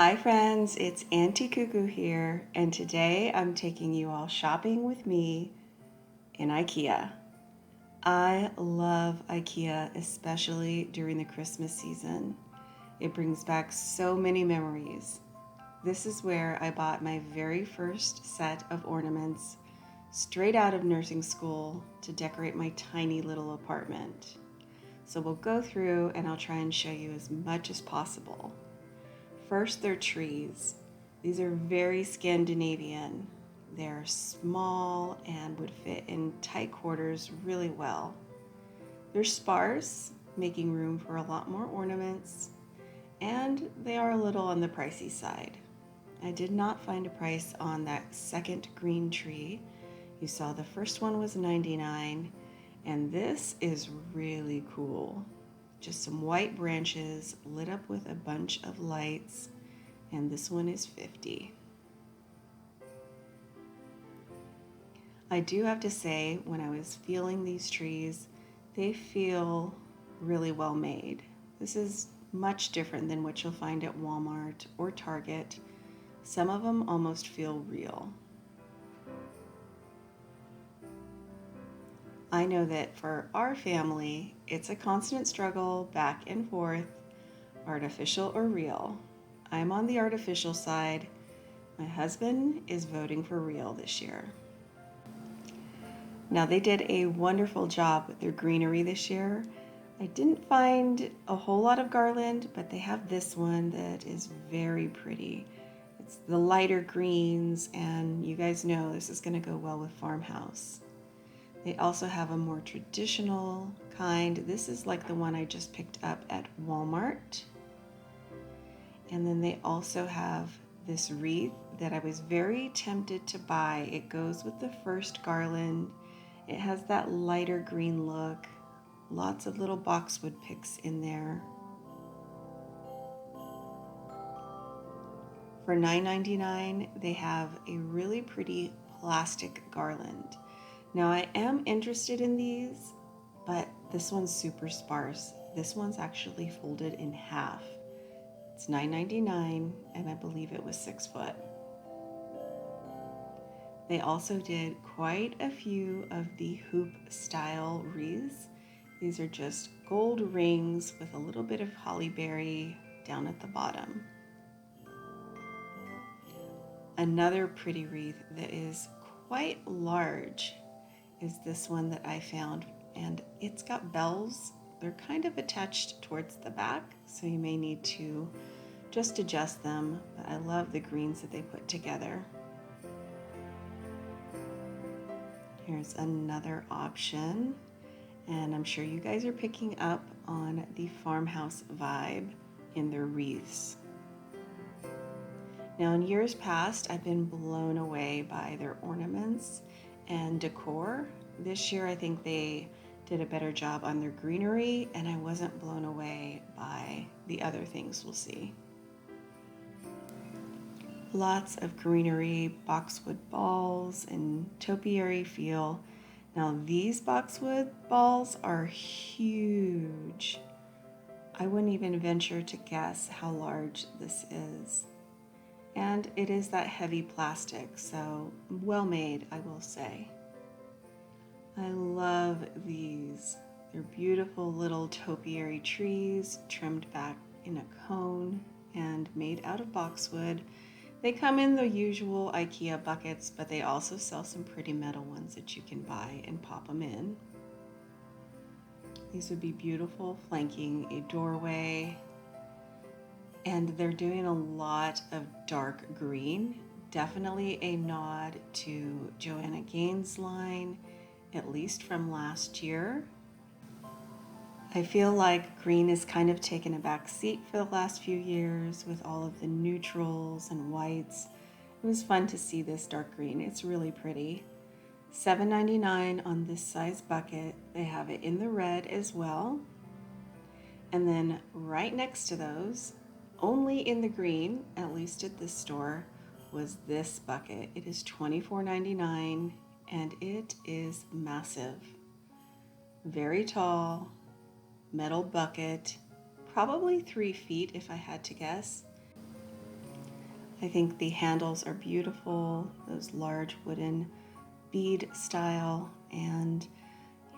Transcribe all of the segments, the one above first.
Hi friends, it's Auntie Cuckoo here, and today I'm taking you all shopping with me in Ikea. I love Ikea, especially during the Christmas season. It brings back so many memories. This is where I bought my very first set of ornaments straight out of nursing school to decorate my tiny little apartment. So we'll go through and I'll try and show you as much as possible. First, they're trees. These are very Scandinavian. They're small and would fit in tight quarters really well. They're sparse, making room for a lot more ornaments, and they are a little on the pricey side. I did not find a price on that second green tree. You saw the first one was $99, and this is really cool. Just some white branches lit up with a bunch of lights, and this one is $50. I do have to say, when I was feeling these trees, they feel really well made. This is much different than what you'll find at Walmart or Target. Some of them almost feel real. I know that for our family, it's a constant struggle back and forth, artificial or real. I'm on the artificial side. My husband is voting for real this year. Now, they did a wonderful job with their greenery this year. I didn't find a whole lot of garland, but they have this one that is very pretty. It's the lighter greens, and you guys know this is going to go well with Farmhouse. They also have a more traditional kind. This is like the one I just picked up at Walmart. And then they also have this wreath that I was very tempted to buy. It goes with the first garland. It has that lighter green look. Lots of little boxwood picks in there. For $9.99, they have a really pretty plastic garland. Now, I am interested in these, but this one's super sparse. This one's actually folded in half. It's $9.99, and I believe it was 6 foot. They also did quite a few of the hoop style wreaths. These are just gold rings with a little bit of holly berry down at the bottom. Another pretty wreath that is quite large is this one that I found, and it's got bells. They're kind of attached towards the back, so you may need to just adjust them, but I love the greens that they put together. Here's another option, and I'm sure you guys are picking up on the Farmhouse vibe in their wreaths. Now, in years past, I've been blown away by their ornaments and decor. This year, I think they did a better job on their greenery, and I wasn't blown away by the other things we'll see. Lots of greenery, boxwood balls, and topiary feel. Now, these boxwood balls are huge. I wouldn't even venture to guess how large this is. And it is that heavy plastic, so well made, I will say. I love these. They're beautiful little topiary trees trimmed back in a cone and made out of boxwood. They come in the usual IKEA buckets, but they also sell some pretty metal ones that you can buy and pop them in. These would be beautiful flanking a doorway. And they're doing a lot of dark green. Definitely a nod to Joanna Gaines' line, at least from last year. I feel like green has kind of taken a back seat for the last few years with all of the neutrals and whites. It was fun to see this dark green. It's really pretty. $7.99 on this size bucket. They have it in the red as well. And then right next to those, only in the green, at least at this store, was this bucket. It is $24.99, and it is massive. Very tall, metal bucket, probably 3 feet if I had to guess. I think the handles are beautiful, those large wooden bead style, and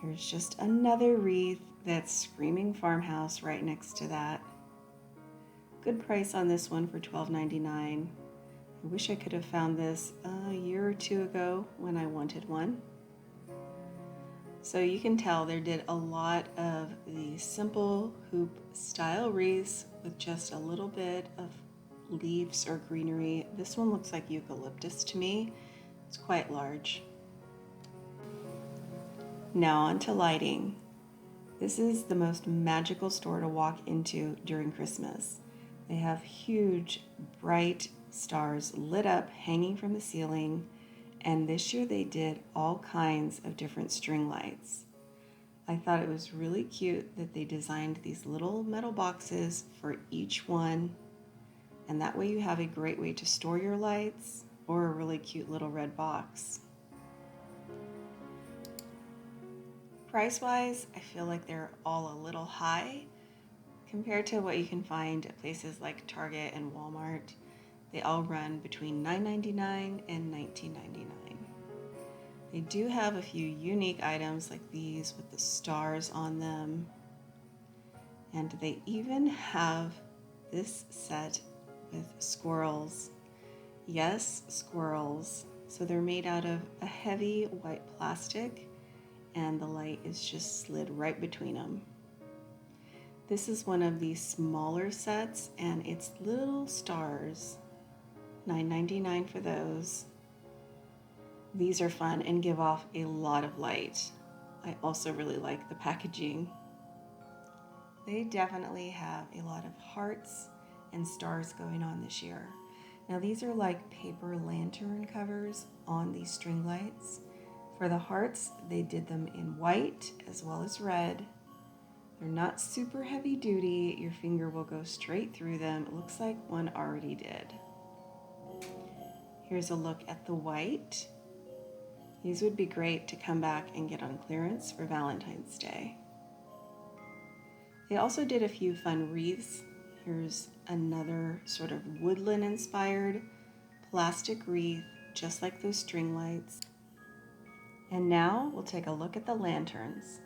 here's just another wreath that's screaming farmhouse right next to that. Good price on this one for $12.99. I wish I could have found this a year or two ago when I wanted one. So you can tell there did a lot of the simple hoop style wreaths with just a little bit of leaves or greenery. This one looks like eucalyptus to me. It's quite large. Now on to lighting. This is the most magical store to walk into during Christmas. They have huge, bright stars lit up, hanging from the ceiling, and this year they did all kinds of different string lights. I thought it was really cute that they designed these little metal boxes for each one, and that way you have a great way to store your lights or a really cute little red box. Price-wise, I feel like they're all a little high compared to what you can find at places like Target and Walmart. They all run between $9.99 and $19.99. They do have a few unique items like these with the stars on them. And they even have this set with squirrels. Yes, squirrels. So they're made out of a heavy white plastic, and the light is just slid right between them. This is one of the smaller sets, and it's little stars. $9.99 for those. These are fun and give off a lot of light. I also really like the packaging. They definitely have a lot of hearts and stars going on this year. Now these are like paper lantern covers on these string lights. For the hearts, they did them in white as well as red. They're not super heavy duty. Your finger will go straight through them. It looks like one already did. Here's a look at the white. These would be great to come back and get on clearance for Valentine's Day. They also did a few fun wreaths. Here's another sort of woodland inspired plastic wreath, just like those string lights. And now we'll take a look at the lanterns.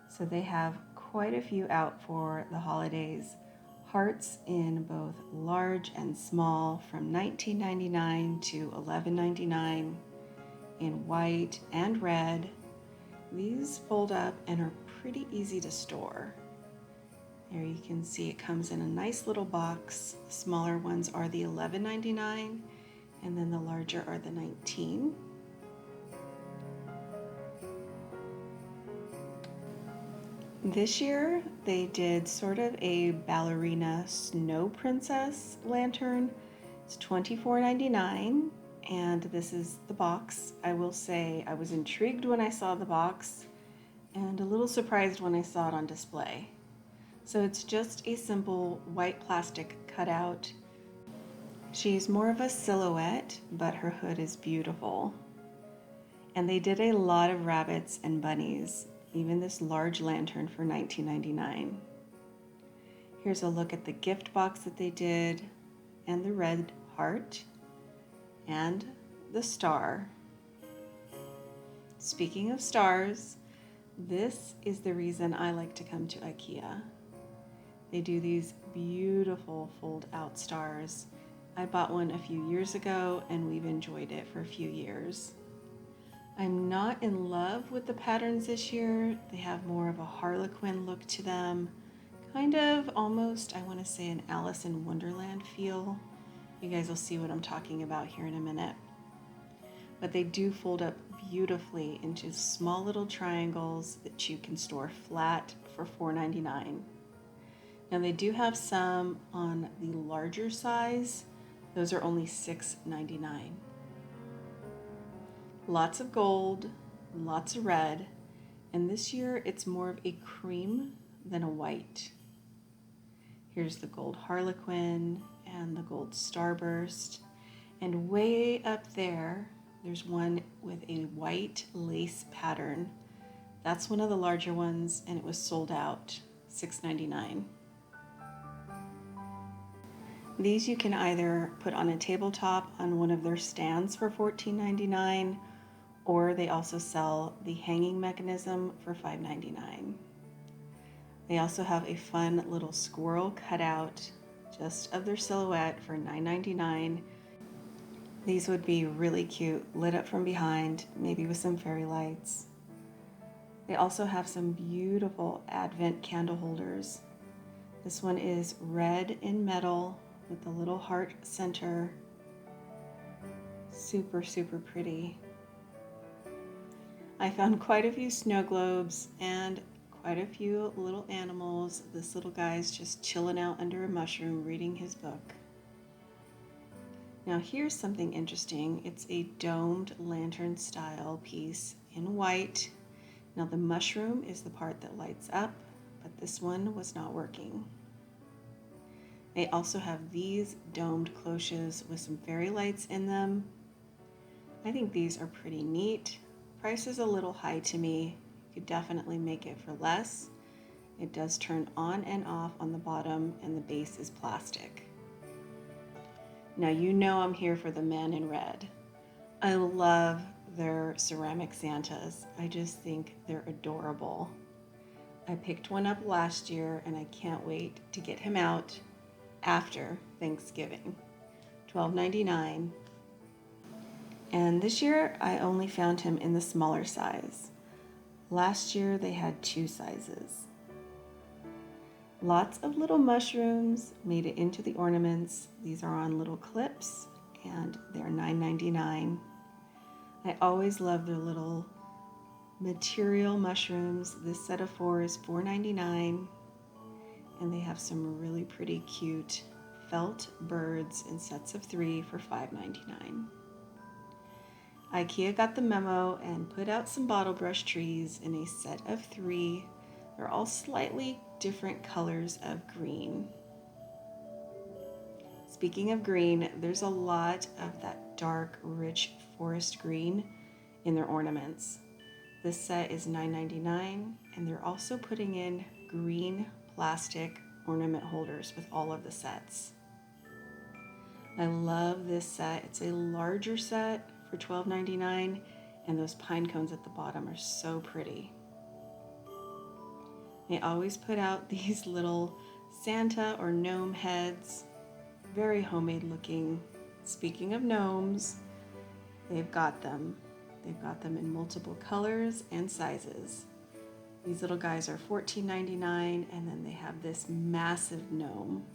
So they have quite a few out for the holidays. Hearts in both large and small from $19.99 to $11.99, in white and red. These fold up and are pretty easy to store. There you can see it comes in a nice little box. The smaller ones are the $11.99, and then the larger are the $19. This year they did sort of a ballerina snow princess lantern. It's $24.99, and this is the box. I will say I was intrigued when I saw the box and a little surprised when I saw it on display. So it's just a simple white plastic cutout. She's more of a silhouette, but her hood is beautiful. And they did a lot of rabbits and bunnies, even this large lantern for $19.99. Here's a look at the gift box that they did, and the red heart, and the star. Speaking of stars, this is the reason I like to come to Ikea. They do these beautiful fold-out stars. I bought one a few years ago, and we've enjoyed it for a few years. I'm not in love with the patterns this year. They have more of a Harlequin look to them. Kind of almost, I want to say, an Alice in Wonderland feel. You guys will see what I'm talking about here in a minute. But they do fold up beautifully into small little triangles that you can store flat for $4.99. Now they do have some on the larger size. Those are only $6.99. Lots of gold, lots of red, and this year it's more of a cream than a white. Here's the gold Harlequin and the gold Starburst, and way up there, there's one with a white lace pattern. That's one of the larger ones, and it was sold out, $6.99. These you can either put on a tabletop on one of their stands for $14.99, or they also sell the hanging mechanism for $5.99. They also have a fun little squirrel cutout just of their silhouette for $9.99. These would be really cute, lit up from behind, maybe with some fairy lights. They also have some beautiful Advent candle holders. This one is red in metal with a little heart center. Super, super pretty. I found quite a few snow globes and quite a few little animals. This little guy's just chilling out under a mushroom reading his book. Now here's something interesting. It's a domed lantern style piece in white. Now the mushroom is the part that lights up, but this one was not working. They also have these domed cloches with some fairy lights in them. I think these are pretty neat. Price is a little high to me. You could definitely make it for less. It does turn on and off on the bottom, and the base is plastic. Now you know I'm here for the man in red. I love their ceramic Santas. I just think they're adorable. I picked one up last year and I can't wait to get him out after Thanksgiving. $12.99. And this year I only found him in the smaller size. Last year they had 2 sizes. Lots of little mushrooms made it into the ornaments. These are on little clips and they're $9.99. I always love their little material mushrooms. This set of 4 is $4.99. And they have some really pretty cute felt birds in sets of 3 for $5.99. Ikea got the memo and put out some bottle brush trees in a set of 3. They're all slightly different colors of green. Speaking of green, there's a lot of that dark, rich forest green in their ornaments. This set is $9.99, and they're also putting in green plastic ornament holders with all of the sets. I love this set. It's a larger set for $12.99, and those pine cones at the bottom are so pretty. They always put out these little Santa or gnome heads, very homemade looking. Speaking of gnomes, they've got them. They've got them in multiple colors and sizes. These little guys are $14.99, and then they have this massive gnome.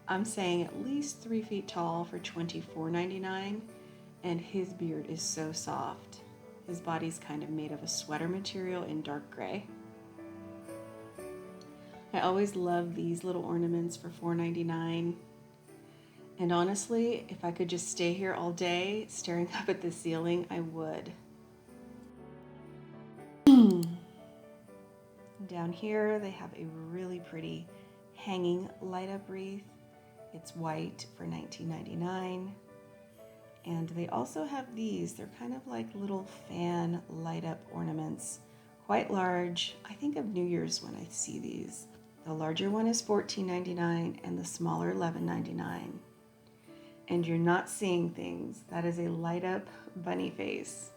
I'm saying at least 3 feet tall for $24.99, and his beard is so soft. His body's kind of made of a sweater material in dark gray. I always love these little ornaments for $4.99. And honestly, if I could just stay here all day staring up at the ceiling, I would. Down here, they have a really pretty hanging light up wreath. It's white for $19.99. And they also have these. They're kind of like little fan light up ornaments. Quite large. I think of New Year's when I see these. The larger one is $14.99 and the smaller $11.99. And you're not seeing things. That is a light up bunny face.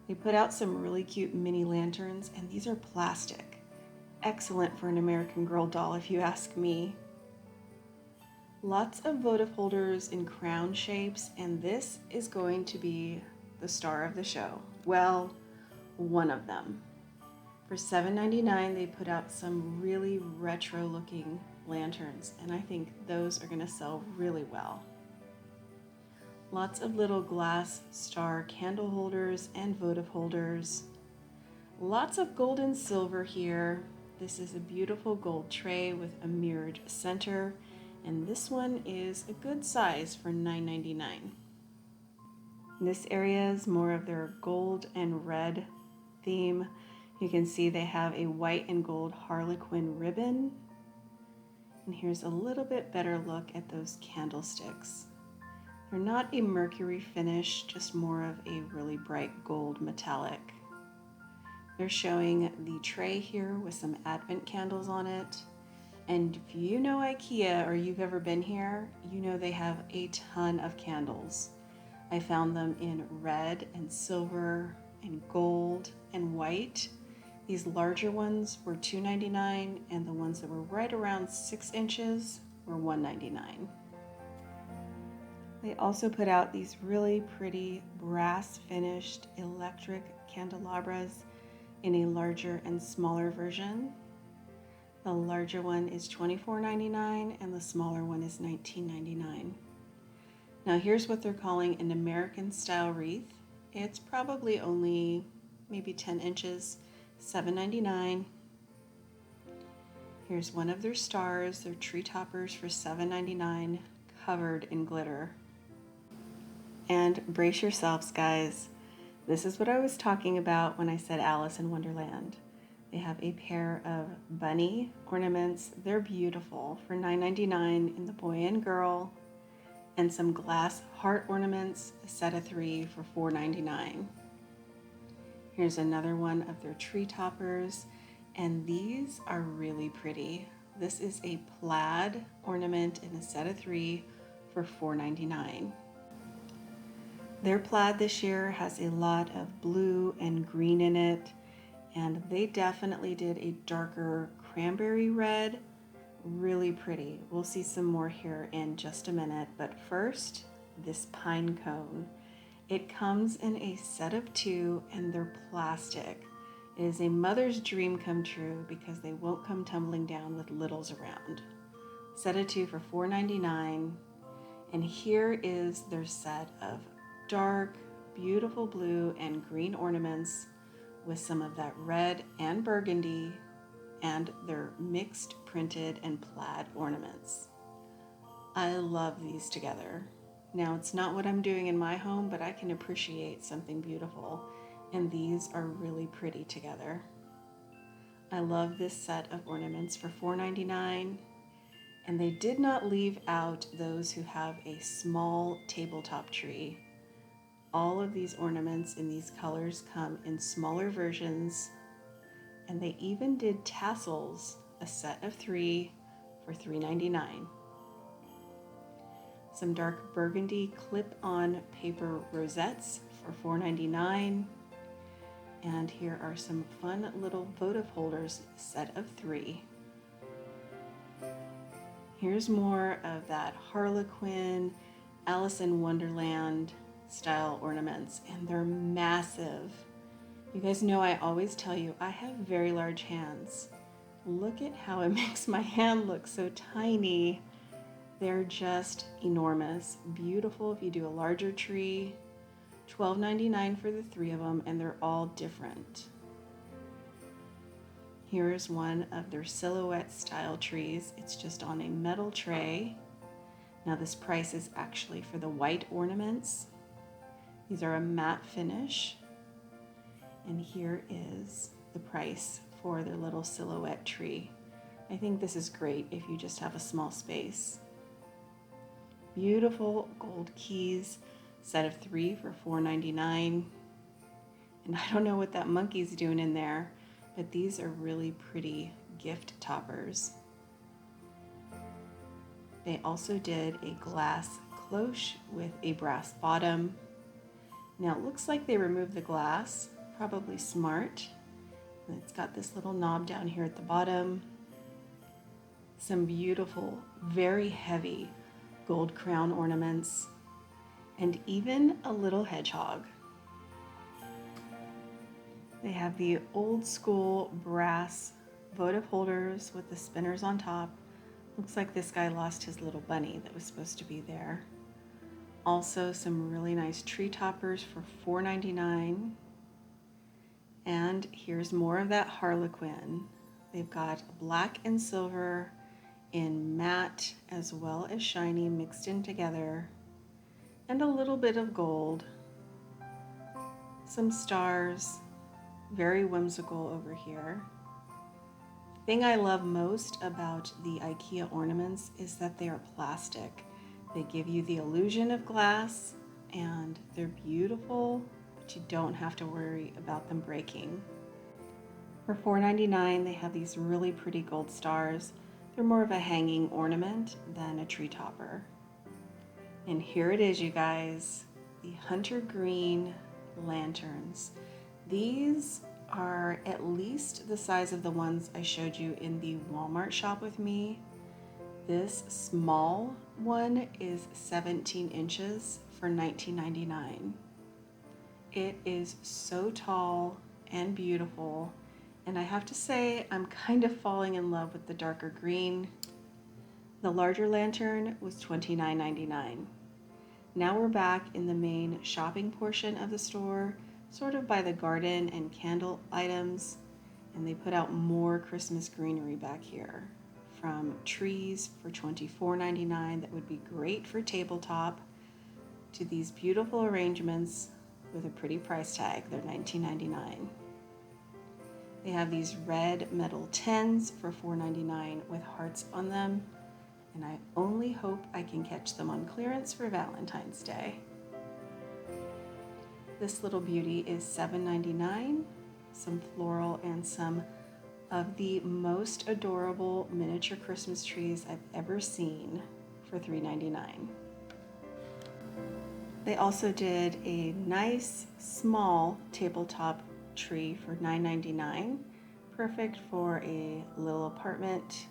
They put out some really cute mini lanterns, and these are plastic. Excellent for an American Girl doll, if you ask me. Lots of votive holders in crown shapes, and this is going to be the star of the show. Well, one of them. For $7.99, they put out some really retro looking lanterns, and I think those are going to sell really well. Lots of little glass star candle holders and votive holders. Lots of gold and silver here. This is a beautiful gold tray with a mirrored center, and this one is a good size for $9.99. This area is more of their gold and red theme. You can see they have a white and gold harlequin ribbon. And here's a little bit better look at those candlesticks. They're not a mercury finish, just more of a really bright gold metallic. They're showing the tray here with some Advent candles on it. And if you know Ikea or you've ever been here, you know they have a ton of candles. I found them in red and silver and gold and white. These larger ones were $2.99 and the ones that were right around 6 inches were $1.99. They also put out these really pretty brass finished electric candelabras in a larger and smaller version. The larger one is $24.99 and the smaller one is $19.99. Now here's what they're calling an American style wreath. It's probably only maybe 10 inches, $7.99. Here's one of their stars, their tree toppers for $7.99, covered in glitter. And brace yourselves, guys. This is what I was talking about when I said Alice in Wonderland. They have a pair of bunny ornaments. They're beautiful for $9.99 in the boy and girl, and some glass heart ornaments, a set of 3 for $4.99. Here's another one of their tree toppers, and these are really pretty. This is a plaid ornament in a set of 3 for $4.99. Their plaid this year has a lot of blue and green in it, and they definitely did a darker cranberry red. Really pretty. We'll see some more here in just a minute, but first, this pine cone. It comes in a set of 2 and they're plastic. It is a mother's dream come true because they won't come tumbling down with littles around. Set of 2 for $4.99, and here is their set of dark, beautiful blue and green ornaments with some of that red and burgundy and their mixed printed and plaid ornaments. I love these together. Now, it's not what I'm doing in my home, but I can appreciate something beautiful, and these are really pretty together. I love this set of ornaments for $4.99, and they did not leave out those who have a small tabletop tree. All of these ornaments in these colors come in smaller versions, and they even did tassels, a set of 3 for $3.99. Some dark burgundy clip-on paper rosettes for $4.99. And here are some fun little votive holders, set of 3. Here's more of that Harlequin, Alice in Wonderland style ornaments, and they're massive. You guys know I always tell you I have very large hands. Look at how it makes my hand look so tiny. They're just enormous. Beautiful if you do a larger tree. $12.99 for the 3 of them, and they're all different. Here is one of their silhouette style trees. It's just on a metal tray. Now this price is actually for the white ornaments. These are a matte finish. And here is the price for their little silhouette tree. I think this is great if you just have a small space. Beautiful gold keys, set of 3 for $4.99. And I don't know what that monkey's doing in there, but these are really pretty gift toppers. They also did a glass cloche with a brass bottom. Now it looks like they removed the glass, probably smart. And it's got this little knob down here at the bottom. Some beautiful, very heavy gold crown ornaments, and even a little hedgehog. They have the old school brass votive holders with the spinners on top. Looks like this guy lost his little bunny that was supposed to be there. Also some really nice tree toppers for $4.99. And here's more of that Harlequin. They've got black and silver in matte as well as shiny mixed in together, and a little bit of gold. Some stars, very whimsical over here. The thing I love most about the IKEA ornaments is that they are plastic. They give you the illusion of glass, and they're beautiful, but you don't have to worry about them breaking. For $4.99, they have these really pretty gold stars. They're more of a hanging ornament than a tree topper. And here it is, you guys, the hunter green lanterns. These are at least the size of the ones I showed you in the Walmart shop with me. This small one is 17 inches for $19.99. It is so tall and beautiful, and I have to say I'm kind of falling in love with the darker green. The larger lantern was $29.99. Now we're back in the main shopping portion of the store, sort of by the garden and candle items, and they put out more Christmas greenery back here, from trees for $24.99 that would be great for tabletop, to these beautiful arrangements with a pretty price tag. They're $19.99. They have these red metal tins for $4.99 with hearts on them, and I only hope I can catch them on clearance for Valentine's Day. This little beauty is $7.99, some floral and some of the most adorable miniature Christmas trees I've ever seen for $3.99. They also did a nice small tabletop tree for $9.99, perfect for a little apartment.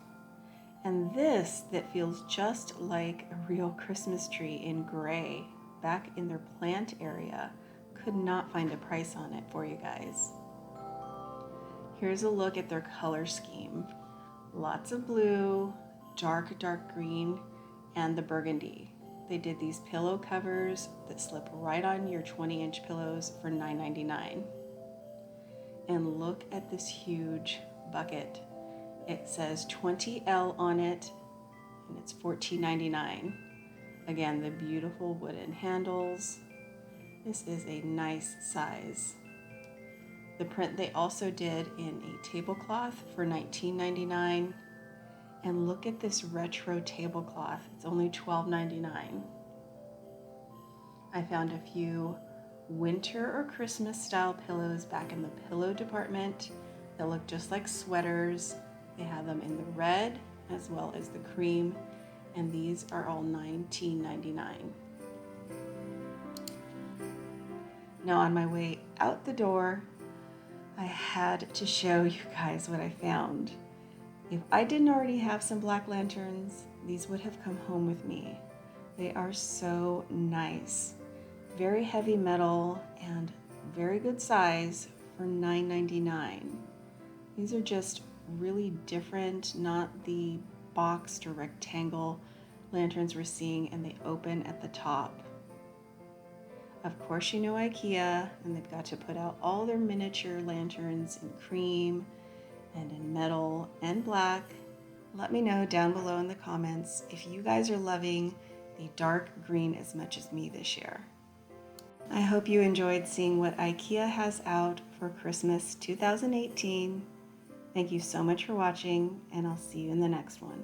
And this that feels just like a real Christmas tree in gray back in their plant area. Could not find a price on it for you guys. Here's a look at their color scheme. Lots of blue, dark green, and the burgundy. They did these pillow covers that slip right on your 20-inch pillows for $9.99. And look at this huge bucket. It says 20L on it, and it's $14.99. Again, the beautiful wooden handles. This is a nice size. The print they also did in a tablecloth for $19.99. And look at this retro tablecloth. It's only $12.99. I found a few winter or Christmas style pillows back in the pillow department that look just like sweaters. They have them in the red as well as the cream, and these are all $19.99. Now on my way out the door, I had to show you guys what I found. If I didn't already have some black lanterns, these would have come home with me. They are so nice. Very heavy metal and very good size for $9.99. These are just really different, not the boxed or rectangle lanterns we're seeing, and they open at the top. Of course, you know Ikea, and they've got to put out all their miniature lanterns in cream and in metal and black. Let me know down below in the comments if you guys are loving the dark green as much as me this year. I hope you enjoyed seeing what Ikea has out for Christmas 2018. Thank you so much for watching, and I'll see you in the next one.